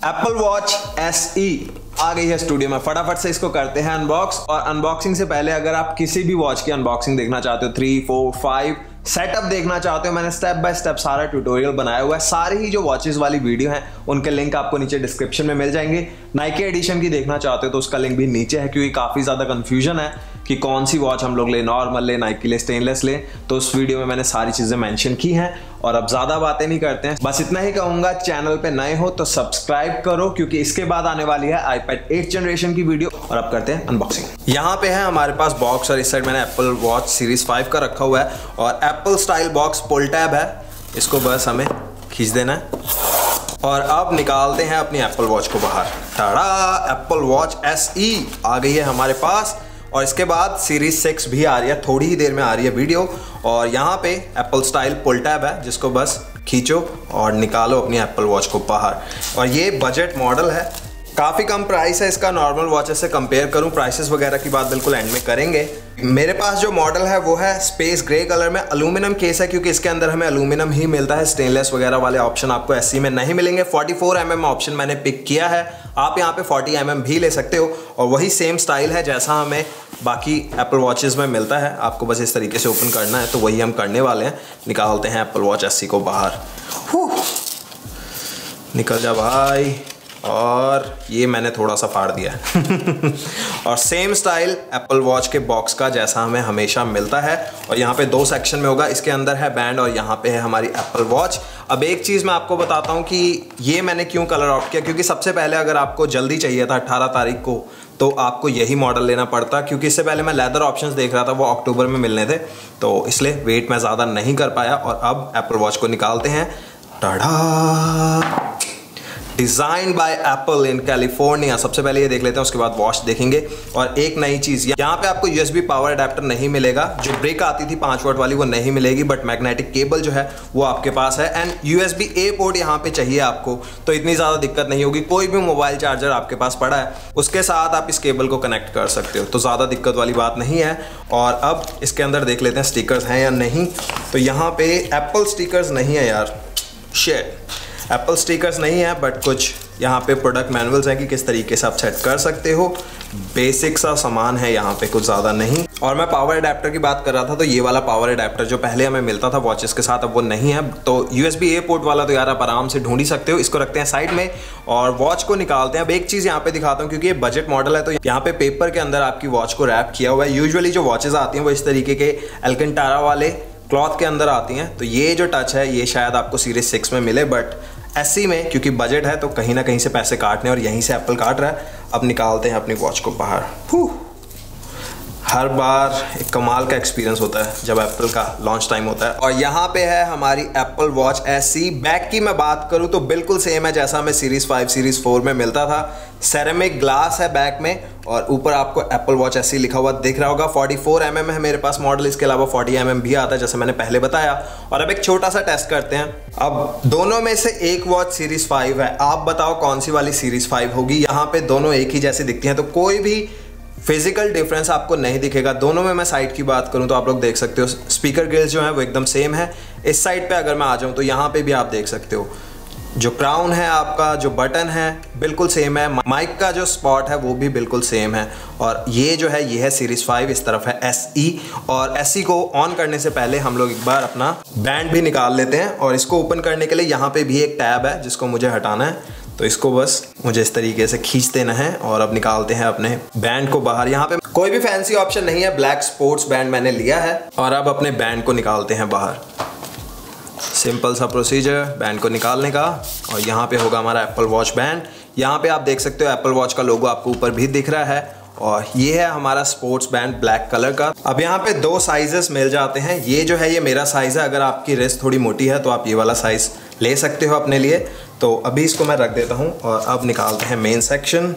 Apple Watch SE आ गई है studio में। फटाफट से इसको करते हैं अनबॉक्स। और अनबॉक्सिंग से पहले अगर आप किसी भी वॉच की अनबॉक्सिंग देखना चाहते हो, 3, 4, 5 सेटअप देखना चाहते हो, मैंने स्टेप बाय स्टेप सारा ट्यूटोरियल बनाया हुआ है। सारी ही जो वॉचेस वाली वीडियो हैं उनके लिंक आपको नीचे डिस्क्रिप्शन में मिल जाएंगे। नाइकी एडिशन की देखना चाहते हो तो उसका लिंक भी नीचे है, क्योंकि काफी ज्यादा कंफ्यूजन है कि कौन सी वॉच हम लोग ले, नॉर्मल ले, नाइकी ले, स्टेनलेस ले। तो उस वीडियो में मैंने सारी चीजें मेंशन की हैं। और अब ज्यादा बातें नहीं करते हैं, बस इतना ही कहूंगा, चैनल पे नए हो तो सब्सक्राइब करो, क्योंकि इसके बाद आने वाली है iPad 8 जनरेशन की वीडियो। और अब करते हैं अनबॉक्सिंग। यहाँ पे है हमारे पास बॉक्स और इस साइड मैंने एप्पल वॉच सीरीज 5 का रखा हुआ है और एप्पल स्टाइल बॉक्स पुल टैब है। इसको बस हमें खींच देना है और अब निकालते हैं अपनी एप्पल वॉच को बाहर। टाड़ा, एप्पल वॉच SE आ गई है हमारे पास। और इसके बाद सीरीज 6 भी आ रही है, थोड़ी ही देर में आ रही है वीडियो। और यहाँ पे एप्पल स्टाइल पुल टैब है, जिसको बस खींचो और निकालो अपनी एप्पल वॉच को बाहर। और ये बजट मॉडल है, काफ़ी कम प्राइस है इसका नॉर्मल वॉचेस से कंपेयर करूं। प्राइसेस वगैरह की बात बिल्कुल एंड में करेंगे। मेरे पास जो मॉडल है वो है स्पेस ग्रे कलर में। एल्यूमिनियम केस है, क्योंकि इसके अंदर हमें एल्यूमिनियम ही मिलता है, स्टेनलेस वगैरह वाले ऑप्शन आपको SE में नहीं मिलेंगे। 44 mm ऑप्शन मैंने पिक किया है, आप यहाँ पे 40 mm भी ले सकते हो। और वही सेम स्टाइल है जैसा हमें बाकी एप्पल वॉचेस में मिलता है। आपको बस इस तरीके से ओपन करना है, तो वही हम करने वाले हैं। निकालते हैं एप्पल वॉच SE को बाहर। निकल जा भाई। और ये मैंने थोड़ा सा फाड़ दिया है और सेम स्टाइल एप्पल वॉच के बॉक्स का जैसा हमें हमेशा मिलता है। और यहाँ पे 2 सेक्शन में होगा, इसके अंदर है बैंड और यहाँ पे है हमारी एप्पल वॉच। अब एक चीज़ मैं आपको बताता हूँ कि ये मैंने क्यों कलर ऑप्ट किया, क्योंकि सबसे पहले अगर आपको जल्दी चाहिए था 18 तारीख को, तो आपको यही मॉडल लेना पड़ता, क्योंकि इससे पहले मैं लेदर ऑप्शंस देख रहा था, वो अक्टूबर में मिलने थे, तो इसलिए वेट मैं ज़्यादा नहीं कर पाया। और अब एप्पल वॉच को निकालते हैं। Ta-da, design by apple in California. सबसे पहले ये देख लेते हैं, उसके बाद वॉच देखेंगे। और एक नई चीज, यहाँ पे आपको USB पावर अडेप्टर नहीं मिलेगा। जो ब्रेक आती थी 5 वॉट वाली वो नहीं मिलेगी, बट मैग्नेटिक केबल जो है वो आपके पास है। एंड USB-A पोर्ट यहाँ पे चाहिए आपको, तो इतनी ज्यादा दिक्कत नहीं होगी। कोई भी मोबाइल चार्जर आपके पास पड़ा है, उसके साथ आप इस केबल को कनेक्ट कर सकते हो, तो ज्यादा दिक्कत वाली बात नहीं है। और अब इसके अंदर देख लेते हैं स्टिकर्स हैं या नहीं। तो यहाँ पे एप्पल स्टिकर्स नहीं है यार, शिट, एप्पल स्टिकर्स नहीं है, बट कुछ यहाँ पे प्रोडक्ट मैनुअल्स हैं कि किस तरीके से आप सेट कर सकते हो। बेसिक सा सामान है यहाँ पे, कुछ ज़्यादा नहीं। और मैं पावर अडेप्टर की बात कर रहा था, तो ये वाला पावर अडेप्टर जो पहले हमें मिलता था वॉचेस के साथ, अब वो नहीं है। तो USB-A पोर्ट वाला तो यार आप आराम से ढूंढ ही सकते हो। इसको रखते हैं साइड में और वॉच को निकालते हैं। अब एक चीज़ यहाँ पे दिखाता हूँ, क्योंकि ये बजट मॉडल है, तो यहाँ पे पेपर के अंदर आपकी वॉच को रैप किया हुआ है। यूजुअली जो वॉचेस आती हैं वो इस तरीके के एल्कंटारा वाले क्लॉथ के अंदर आती हैं। तो ये जो टच है ये शायद आपको सीरीज 6 में मिले, बट SE में क्योंकि बजट है तो कहीं ना कहीं से पैसे काटने, और यहीं से एप्पल काट रहा है। अब निकालते हैं अपनी वॉच को बाहर। हर बार एक कमाल का एक्सपीरियंस होता है जब एप्पल का लॉन्च टाइम होता है। और यहाँ पे है हमारी एप्पल वॉच SE। बैक की मैं बात करूँ तो बिल्कुल सेम है जैसा हमें सीरीज 5 सीरीज 4 में मिलता था। सेरेमिक ग्लास है बैक में और ऊपर आपको एप्पल वॉच SE लिखा हुआ दिख रहा होगा। 44 mm है मेरे पास मॉडल, इसके अलावा 40 mm भी आता है जैसे मैंने पहले बताया। और अब एक छोटा सा टेस्ट करते हैं। अब दोनों में से एक वॉच सीरीज 5 है, आप बताओ कौन सी वाली सीरीज 5 होगी। यहाँ पे दोनों एक ही जैसी दिखती हैं, तो कोई भी फिजिकल डिफरेंस आपको नहीं दिखेगा। दोनों में मैं साइड की बात करूं तो आप लोग देख सकते हो स्पीकर ग्रिल्स जो है वो एकदम सेम है। इस साइड पे अगर मैं आ जाऊं तो यहाँ पे भी आप देख सकते हो जो क्राउन है आपका, जो बटन है बिल्कुल सेम है। माइक का जो स्पॉट है वो भी बिल्कुल सेम है। और ये जो है ये है सीरीज 5, इस तरफ है SE। और SE को ऑन करने से पहले हम लोग एक बार अपना बैंड भी निकाल लेते हैं। और इसको ओपन करने के लिए यहाँ पे भी एक टैब है जिसको मुझे हटाना है, तो इसको बस मुझे इस तरीके से खींच देना है। और अब निकालते हैं अपने बैंड को बाहर। यहाँ पे कोई भी फैंसी ऑप्शन नहीं है, ब्लैक स्पोर्ट्स बैंड मैंने लिया है। और अब अपने बैंड को निकालते हैं बाहर। सिंपल सा प्रोसीजर बैंड को निकालने का। और यहाँ पे होगा हमारा एप्पल वॉच बैंड। यहाँ पे आप देख सकते हो एप्पल वॉच का लोगो आपको ऊपर भी दिख रहा है। और ये है हमारा स्पोर्ट्स बैंड ब्लैक कलर का। अब यहाँ पे 2 साइजेस मिल जाते हैं। ये जो है ये मेरा साइज है, अगर आपकी रिस्ट थोड़ी मोटी है तो आप ये वाला साइज ले सकते हो अपने लिए। तो अभी इसको मैं रख देता हूँ और अब निकालते हैं मेन सेक्शन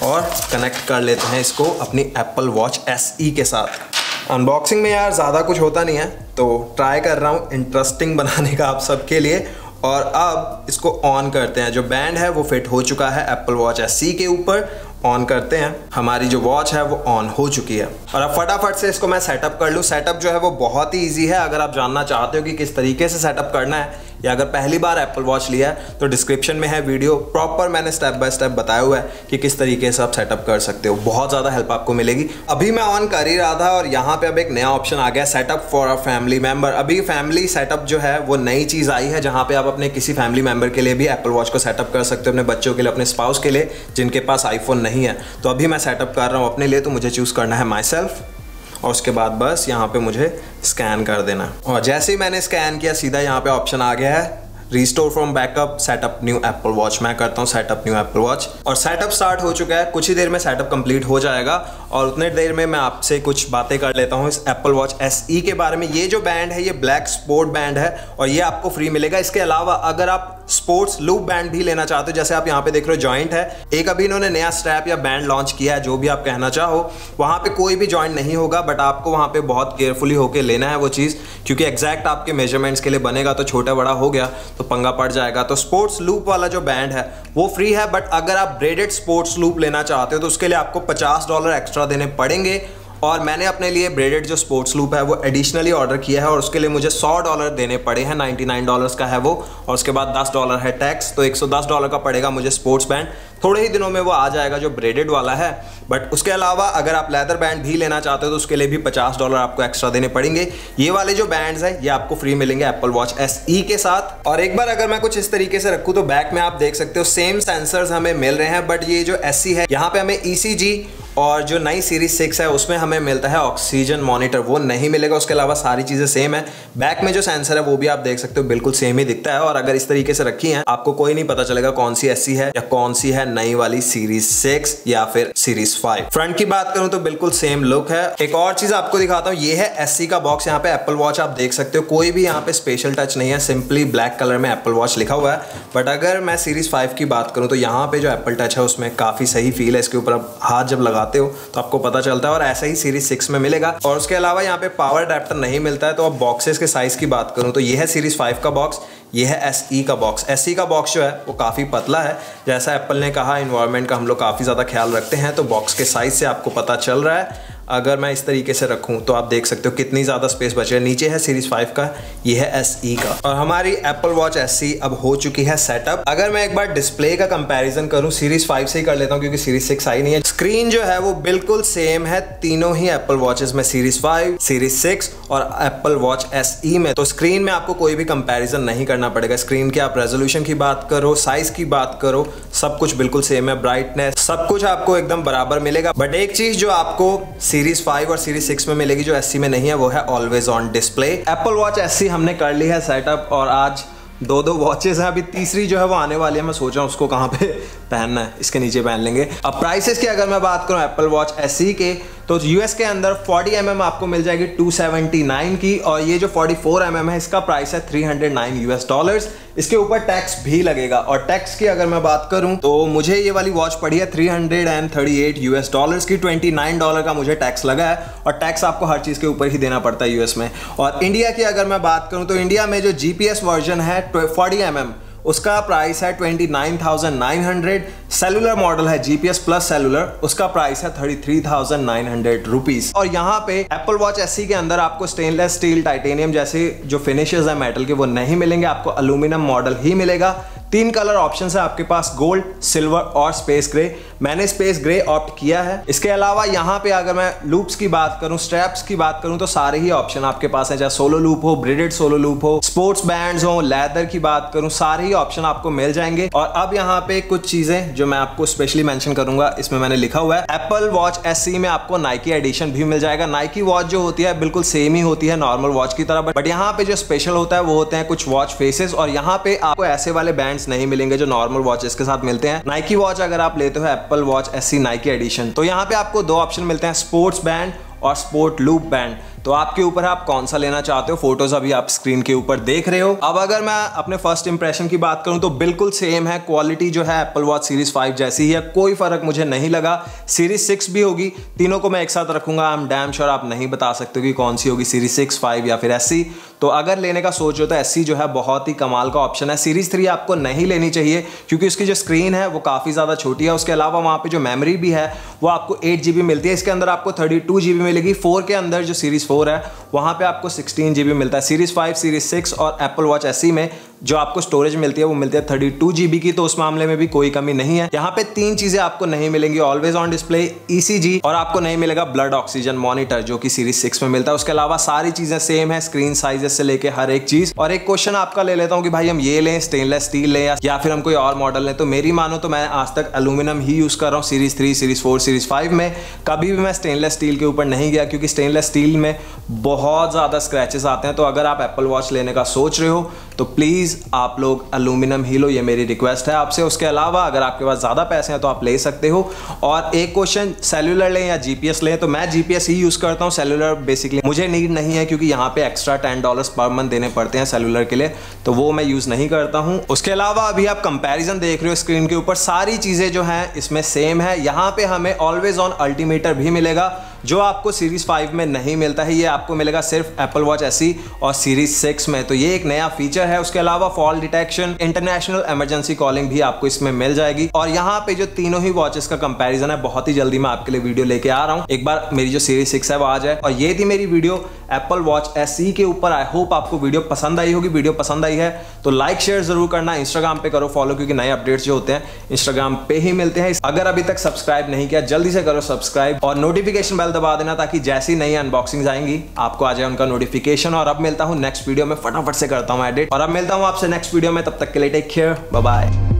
और कनेक्ट कर लेते हैं इसको अपनी एप्पल वॉच SE के साथ। अनबॉक्सिंग में यार ज़्यादा कुछ होता नहीं है, तो ट्राई कर रहा हूँ इंटरेस्टिंग बनाने का आप सबके लिए। और अब इसको ऑन करते हैं। जो बैंड है वो फिट हो चुका है एप्पल वॉच SE के ऊपर। ऑन करते हैं, हमारी जो वॉच है वो ऑन हो चुकी है। और अब फटाफट से इसको मैं सेटअप कर लूँ। सेटअप जो है वो बहुत ही ईजी है। अगर आप जानना चाहते हो कि किस तरीके से सेटअप करना है, या अगर पहली बार एप्पल वॉच लिया है तो डिस्क्रिप्शन में है वीडियो, प्रॉपर मैंने स्टेप बाय स्टेप बताया हुआ है कि किस तरीके से आप सेटअप कर सकते हो। बहुत ज़्यादा हेल्प आपको मिलेगी। अभी मैं ऑन कर ही रहा था और यहाँ पे अब एक नया ऑप्शन आ गया, setup for a family member. अभी फैमिली सेटअप जो है वो नई चीज़ आई है, जहाँ पे आप अपने किसी फैमिली मेंबर के लिए भी एप्पल वॉच को सेटअप कर सकते हो, अपने बच्चों के लिए, अपने स्पाउस के लिए जिनके पास आईफोन नहीं है। तो अभी मैं सेटअप कर रहा हूँ अपने लिए, तो मुझे चूज़ करना है माई सेल्फ और उसके बाद बस यहाँ पे मुझे स्कैन कर देना। और जैसे ही मैंने स्कैन किया सीधा यहाँ पे ऑप्शन आ गया है restore from backup, setup new Apple watch. मैं करता हूँ सेटअप न्यू एप्पल वॉच और सेटअप स्टार्ट हो चुका है। कुछ ही देर में सेटअप कंप्लीट हो जाएगा और उतने देर में मैं आपसे कुछ बातें कर लेता हूँ इस एप्पल वॉच SE के बारे में। ये जो बैंड है ये ब्लैक स्पोर्ट बैंड है और ये आपको फ्री मिलेगा। इसके अलावा अगर आप स्पोर्ट्स लूप बैंड भी लेना चाहते हो, जैसे आप यहाँ पे देख रहे हो जॉइंट है, एक अभी इन्होंने नया स्ट्रैप या बैंड लॉन्च किया है, जो भी आप कहना चाहो। वहाँ पे कोई भी जॉइंट नहीं होगा, बट आपको वहाँ पे बहुत केयरफुली होके लेना है वो चीज़, क्योंकि एग्जैक्ट आपके मेजरमेंट्स के लिए बनेगा तो छोटा बड़ा हो गया तो पंगा पड़ जाएगा। तो स्पोर्ट्स लूप वाला जो बैंड है वो फ्री है, बट अगर आप ब्रेडेड स्पोर्ट्स लूप लेना चाहते हो तो उसके लिए आपको $50 एक्स्ट्रा देने पड़ेंगे। और मैंने अपने लिए ब्रेडेड जो स्पोर्ट्स लूप है वो एडिशनली ऑर्डर किया है और उसके लिए मुझे $100 देने पड़े हैं। $99 का है वो और उसके बाद $10 है टैक्स, तो $110 का पड़ेगा मुझे स्पोर्ट्स बैंड। थोड़े ही दिनों में वो आ जाएगा जो ब्रेडेड वाला है। बट उसके अलावा अगर आप लेदर बैंड भी लेना चाहते हो तो उसके लिए भी $50 आपको एक्स्ट्रा देने पड़ेंगे। ये वाले जो बैंड्स हैं ये आपको फ्री मिलेंगे एप्पल वॉच SE के साथ। और एक बार अगर मैं कुछ इस तरीके से रखूँ तो बैक में आप देख सकते हो सेम सेंसर्स हमें मिल रहे हैं, बट ये जो SE है यहाँ पे हमें ECG और जो नई सीरीज 6 है उसमें हमें मिलता है ऑक्सीजन मॉनिटर, वो नहीं मिलेगा। उसके अलावा सारी चीज़ें सेम है। बैक में जो सेंसर है वो भी आप देख सकते हो बिल्कुल सेम ही दिखता है और अगर इस तरीके से रखी है आपको कोई नहीं पता चलेगा कौन सी SE है या कौन सी है नई वाली सीरीज 6 या फिर सीरीज 5। फ्रंट की बात करूं तो बिल्कुल सेम लुक है। एक और चीज आपको दिखाता हूं, ये है SE का बॉक्स। यहाँ पे एप्पल वॉच आप देख सकते हो, कोई भी यहाँ पे स्पेशल टच नहीं है, सिंपली ब्लैक कलर में एप्पल वॉच लिखा हुआ है। बट अगर मैं सीरीज 5 की बात करूं तो यहाँ पे जो एप्पल टच है उसमें काफी सही फील है। इसके ऊपर आप हाथ जब लगाते हो तो आपको पता चलता है और ऐसा ही सीरीज 6 में मिलेगा। और उसके अलावा यहाँ पे पावर अडेप्टर नहीं मिलता है। तो अब बॉक्सेस के साइज की बात करूँ तो ये है सीरीज 5 का बॉक्स, ये है SE का बॉक्स। SE का बॉक्स जो है वो काफ़ी पतला है। जैसा एप्पल ने कहा इन्वायरमेंट का हम लोग काफ़ी ज़्यादा ख्याल रखते हैं, तो बॉक्स के साइज से आपको पता चल रहा है। अगर मैं इस तरीके से रखूं तो आप देख सकते हो कितनी ज़्यादा स्पेस बचे है। नीचे है सीरीज 5 का, ये है SE का। और हमारी एप्पल वॉच SE अब हो चुकी है सेटअप। अगर मैं एक बार डिस्प्ले का कंपैरिजन करूं, सीरीज 5 से ही कर लेता हूं क्योंकि सीरीज 6 आई नहीं है। स्क्रीन जो है वो बिल्कुल सेम है तीनों ही एप्पल वॉचेस में, सीरीज 5, सीरीज 6 और एप्पल वॉच SE में। तो स्क्रीन में आपको कोई भी कंपैरिजन नहीं करना पड़ेगा। स्क्रीन के आप रेजोल्यूशन की बात करो, साइज की बात करो, सब कुछ बिल्कुल सेम है। ब्राइटनेस सब कुछ आपको एकदम बराबर मिलेगा। बट एक चीज जो आपको सीरीज 5 और सीरीज 6 में मिलेगी जो SE में नहीं है, वो है always on display. Apple Watch SE हमने कर ली है सेटअप और आज दो वॉचेस हैं। अभी तीसरी जो है वो आने वाली है। मैं सोच रहा हूँ उसको कहाँ पे पहनना है, इसके नीचे पहन लेंगे। अब प्राइसेस की अगर मैं बात करूँ एप्पल वॉच SE के, तो US के अंदर 40 mm आपको मिल जाएगी 279 की और ये जो 44 mm है इसका प्राइस है $309। इसके ऊपर टैक्स भी लगेगा और टैक्स की अगर मैं बात करूं तो मुझे ये वाली वॉच पड़ी है $338 की। $29 का मुझे टैक्स लगा है और टैक्स आपको हर चीज़ के ऊपर ही देना पड़ता है US में। और इंडिया की अगर मैं बात करूं तो इंडिया में जो GPS वर्जन है 40 mm उसका प्राइस है 29,900। सेलुलर मॉडल है GPS प्लस सेलुलर, उसका प्राइस है 33,900 रुपीज। और यहाँ पे एप्पल वॉच SE के अंदर आपको स्टेनलेस स्टील, टाइटेनियम जैसे जो फिनिशेस है मेटल के वो नहीं मिलेंगे, आपको एल्यूमिनियम मॉडल ही मिलेगा। 3 कलर ऑप्शन है आपके पास, गोल्ड, सिल्वर और स्पेस ग्रे। मैंने स्पेस ग्रे ऑप्ट किया है। इसके अलावा यहाँ पे अगर मैं लूप्स की बात करूँ, स्ट्रैप्स की बात करूँ तो सारे ही ऑप्शन आपके पास है, चाहे सोलो लूप हो, ब्रेडेड सोलो लूप हो, स्पोर्ट्स बैंड्स हो, लेदर की बात करूँ, सारे ही ऑप्शन आपको मिल जाएंगे। और अब यहाँ पे कुछ चीजें जो मैं आपको स्पेशली मेंशन करूंगा, इसमें मैंने लिखा हुआ है एप्पल वॉच SE में आपको नाइकी एडिशन भी मिल जाएगा। नाइकी वॉच जो होती है बिल्कुल सेम ही होती है नॉर्मल वॉच की तरह, बट यहाँ पे जो स्पेशल होता है वो होते हैं कुछ वॉच फेसेस और यहाँ पे आपको ऐसे वाले बैंड्स नहीं मिलेंगे जो नॉर्मल वॉचेस के साथ मिलते हैं। नाइकी वॉच अगर आप लेते हो Apple Watch SE Nike edition, तो यहाँ पे आपको 2 ऑप्शन मिलते हैं, स्पोर्ट्स बैंड और स्पोर्ट लूप बैंड। तो आपके ऊपर आप कौन सा लेना चाहते हो। फोटोज अभी आप स्क्रीन के ऊपर देख रहे हो। अब अगर मैं अपने फर्स्ट इंप्रेशन की बात करूं तो बिल्कुल सेम है। क्वालिटी जो है एप्पल वॉच सीरीज 5 जैसी ही है, कोई फर्क मुझे नहीं लगा। सीरीज 6 भी होगी, तीनों को मैं एक साथ रखूंगा। आई एम डैम श्योर आप नहीं बता सकते कि कौन सी होगी, सीरीज 6, 5 या फिर SE। तो अगर लेने का सोच हो तो SE जो है बहुत ही कमाल का ऑप्शन है। सीरीज 3 आपको नहीं लेनी चाहिए क्योंकि उसकी जो स्क्रीन है वो काफी ज्यादा छोटी है। उसके अलावा वहां पे जो मेमोरी भी है वो आपको 8 GB मिलती है। इसके अंदर आपको 32 GB मिलेगी। 4 के अंदर जो सीरीज 4 है वहां पे आपको 16 GB मिलता है। सीरीज 5, सीरीज 6 और एप्पल वॉच SE में जो आपको स्टोरेज मिलती है वो मिलती है 32 GB की, तो उस मामले में भी कोई कमी नहीं है। यहाँ पे 3 चीजें आपको नहीं मिलेंगी, ऑलवेज ऑन डिस्प्ले, ECG, और आपको नहीं मिलेगा ब्लड ऑक्सीजन मॉनिटर जो कि सीरीज 6 में मिलता है। उसके अलावा सारी चीजें सेम है, स्क्रीन साइजेस से लेके हर एक चीज। और एक क्वेश्चन आपका ले लेता हूँ कि भाई हम ये लें, स्टेनलेस स्टील लें या फिर हम कोई और मॉडल लें। तो मेरी मानो तो मैं आज तक एल्यूमिनियम ही यूज कर रहा हूँ सीरीज 3, सीरीज 4, सीरीज 5 में। कभी भी मैं स्टेनलेस स्टील के ऊपर नहीं गया, क्योंकि स्टेनलेस स्टील में बहुत ज्यादा स्क्रैचेस आते हैं। तो अगर आप एप्पल वॉच लेने का सोच रहे हो तो प्लीज आप लोग एल्यूमिनियम ही लो, ये मेरी रिक्वेस्ट है आपसे। उसके अलावा अगर आपके पास ज्यादा पैसे हैं तो आप ले सकते हो। और एक क्वेश्चन, सेल्यूलर लें या GPS लें, तो मैं GPS ही यूज करता हूं। सेल्यूलर बेसिकली मुझे नीड नहीं है, क्योंकि यहाँ पे एक्स्ट्रा $10 पर मंथ देने पड़ते हैं सेल्यूलर के लिए, तो वो मैं यूज नहीं करता हूं। उसके अलावा अभी आप कंपैरिजन देख रहे हो स्क्रीन के ऊपर, सारी चीजें जो हैं इसमें सेम है। यहाँ पे हमें ऑलवेज ऑन अल्टीमीटर भी मिलेगा, जो आपको सीरीज 5 में नहीं मिलता है। ये आपको मिलेगा सिर्फ एप्पल वॉच SE और सीरीज 6 में, तो ये एक नया फीचर है। उसके अलावा fall detection, international emergency calling भी आपको इसमें मिल जाएगी। और यहाँ पे जो तीनों ही वॉचेस का कंपैरिजन है, बहुत ही जल्दी मैं आपके लिए वीडियो लेके आ रहा हूँ। एक बार मेरी जो सीरीज 6 है वो आ जाए। और ये थी मेरी वीडियो एप्पल वॉच SE के ऊपर। आई होप आपको वीडियो पसंद आई होगी। वीडियो पसंद आई है तो लाइक शेयर जरूर करना। इंस्टाग्राम पे करो फॉलो, क्योंकि नए अपडेट्स जो होते हैं इंस्टाग्राम पे ही मिलते हैं। अगर अभी तक सब्सक्राइब नहीं किया जल्दी से करो सब्सक्राइब, और नोटिफिकेशन बेल दबा देना, ताकि जैसी नई अनबॉक्सिंग्स आएंगी आपको आ जाए उनका नोटिफिकेशन। और अब मिलता हूं नेक्स्ट वीडियो में, फटाफट से करता हूं एडिट, और अब मिलता हूं आपसे नेक्स्ट वीडियो में। तब तक के लिए टेक केयर, बाय बाय।